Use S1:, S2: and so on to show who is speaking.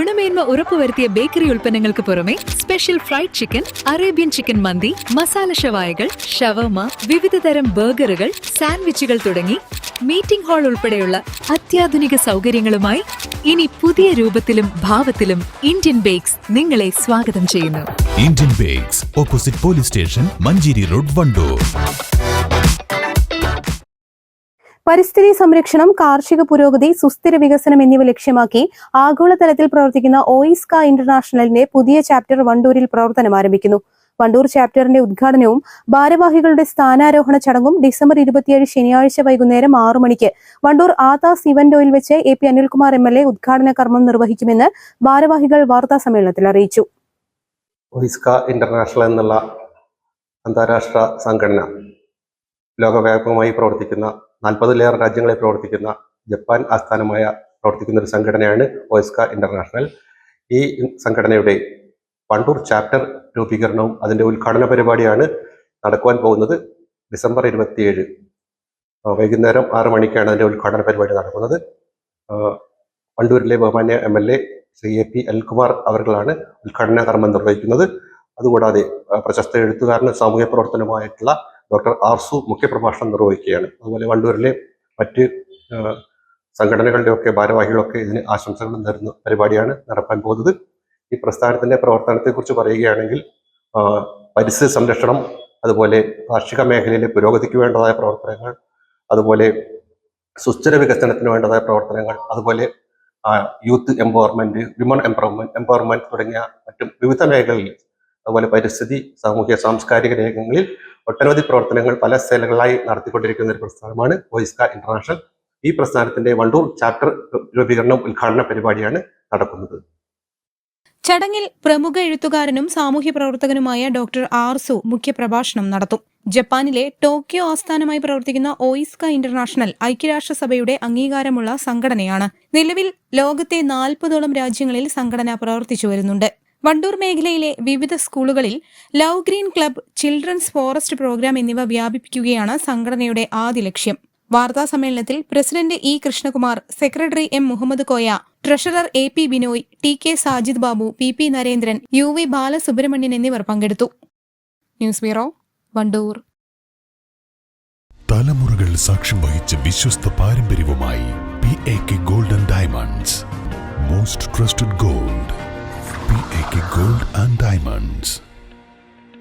S1: ഗുണമേന്മ ഉറപ്പുവരുത്തിയ ബേക്കറി ഉൽപ്പന്നങ്ങൾക്ക് പുറമെ special fried chicken, Arabian chicken മന്തി, മസാല ഷവായകൾ, ഷവർമ, വിവിധതരം ബർഗറുകൾ, സാൻഡ്വിച്ചുകൾ തുടങ്ങി മീറ്റിംഗ് ഹാൾ ഉൾപ്പെടെയുള്ള അത്യാധുനിക സൗകര്യങ്ങളുമായി ഇനി പുതിയ രൂപത്തിലും ഭാവത്തിലും ഇന്ത്യൻ ബേക്സ് നിങ്ങളെ സ്വാഗതം ചെയ്യുന്നു.
S2: Indian bakes, opposite police station, Manjeri road, Wandoor.
S3: പരിസ്ഥിതി സംരക്ഷണം, കാർഷിക പുരോഗതി, സുസ്ഥിര വികസനം എന്നിവ ലക്ഷ്യമാക്കി ആഗോളതലത്തിൽ പ്രവർത്തിക്കുന്ന ഓയിസ്ക ഇന്റർനാഷണലിന്റെ പുതിയ ചാപ്റ്റർ വണ്ടൂരിൽ പ്രവർത്തനം ആരംഭിക്കുന്നു. വണ്ടൂർ ചാപ്റ്ററിന്റെ ഉദ്ഘാടനവും ഭാരവാഹികളുടെ സ്ഥാനാരോഹണ ചടങ്ങും ഡിസംബർ 27 ശനിയാഴ്ച വൈകുന്നേരം 6 മണിക്ക് വണ്ടൂർ ആദാസ് ഇവന്റോയിൽ വെച്ച് AP അനിൽകുമാർ MLA ഉദ്ഘാടന കർമ്മം നിർവഹിക്കുമെന്ന് ഭാരവാഹികൾ വാർത്താ സമ്മേളനത്തിൽ അറിയിച്ചു.
S4: ഓയിസ്ക ഇന്റർനാഷണൽ എന്നുള്ള അന്താരാഷ്ട്ര സംഘടന ലോകവ്യാപകമായി പ്രവർത്തിക്കുന്ന 40-ലേറെ രാജ്യങ്ങളിൽ പ്രവർത്തിക്കുന്ന ജപ്പാൻ ആസ്ഥാനമായ പ്രവർത്തിക്കുന്ന ഒരു സംഘടനയാണ് ഓയിസ്ക ഇന്റർനാഷണൽ. ഈ സംഘടനയുടെ വണ്ടൂർ ചാപ്റ്റർ രൂപീകരണവും അതിൻ്റെ ഉദ്ഘാടന പരിപാടിയാണ് നടക്കുവാൻ പോകുന്നത്. ഡിസംബർ 27 വൈകുന്നേരം 6 മണിക്കാണ് അതിൻ്റെ ഉദ്ഘാടന പരിപാടി നടക്കുന്നത്. വണ്ടൂരിലെ ബഹുമാന്യ MLA ശ്രീ AP അനിൽകുമാർ അവർകളാണ് ഉദ്ഘാടന കർമ്മം നിർവഹിക്കുന്നത്. അതുകൂടാതെ പ്രശസ്ത എഴുത്തുകാരനും സാമൂഹ്യ പ്രവർത്തനവുമായിട്ടുള്ള ഡോക്ടർ ആർസു മുഖ്യപ്രഭാഷണം നിർവഹിക്കുകയാണ്. അതുപോലെ വണ്ടൂരിലെ മറ്റ് സംഘടനകളുടെയൊക്കെ ഭാരവാഹികളൊക്കെ ഇതിന് ആശംസകൾ നേരുന്ന പരിപാടിയാണ് നടക്കാൻ പോകുന്നത്. ഈ പ്രസ്ഥാനത്തിന്റെ പ്രവർത്തനത്തെക്കുറിച്ച് പറയുകയാണെങ്കിൽ പരിസ്ഥിതി സംരക്ഷണം, അതുപോലെ കാർഷിക മേഖലയിലെ പുരോഗതിക്ക് വേണ്ടതായ പ്രവർത്തനങ്ങൾ, അതുപോലെ സുസ്ഥിര വികസനത്തിന് വേണ്ടതായ പ്രവർത്തനങ്ങൾ, അതുപോലെ യൂത്ത് എംപവർമെന്റ്, വിമൺ എംപവർമെന്റ് തുടങ്ങിയ മറ്റും വിവിധ മേഖലകളിൽ, അതുപോലെ പരിസ്ഥിതി, സാമൂഹ്യ സാംസ്കാരിക രംഗങ്ങളിൽ ഒട്ടനവധി പ്രവർത്തനങ്ങൾ പല സ്ഥലങ്ങളായി നടത്തിക്കൊണ്ടിരിക്കുന്ന ഒരു പ്രസ്ഥാനമാണ് ഓയിസ്ക ഇന്റർനാഷണൽ. ഈ പ്രസ്ഥാനത്തിന്റെ വണ്ടൂർ ചാപ്റ്റർ രൂപീകരണം ഉദ്ഘാടന പരിപാടിയാണ് നടക്കുന്നത്.
S5: ചടങ്ങിൽ പ്രമുഖ എഴുത്തുകാരനും സാമൂഹ്യ പ്രവർത്തകനുമായ ഡോക്ടർ ആർസു മുഖ്യപ്രഭാഷണം നടത്തും. ജപ്പാനിലെ ടോക്കിയോ ആസ്ഥാനമായി പ്രവർത്തിക്കുന്ന ഓയിസ്ക ഇന്റർനാഷണൽ ഐക്യരാഷ്ട്രസഭയുടെ അംഗീകാരമുള്ള സംഘടനയാണ്. നിലവിൽ ലോകത്തെ 40ഓളം രാജ്യങ്ങളിൽ സംഘടന പ്രവർത്തിച്ചു വരുന്നുണ്ട്. വണ്ടൂർ മേഖലയിലെ വിവിധ സ്കൂളുകളിൽ love green club, children's forest programme എന്നിവ വ്യാപിപ്പിക്കുകയാണ് സംഘടനയുടെ ആദ്യ ലക്ഷ്യം. വാർത്താ സമ്മേളനത്തിൽ president E Krishnakumar, secretary M Muhammad Koya, treasurer AP Binoy, TK Sajid Babu, PP Narendran, UV Balasubramanian എന്നിവർ പങ്കെടുത്തു. News bureau, Wandoor.
S2: തലമുറകൾ സാക്ഷ്യം വഹിച്ച വിശ്വസ്ത പാരമ്പര്യവുമായി PAK gold and diamonds. Most trusted gold, PAK gold and diamonds.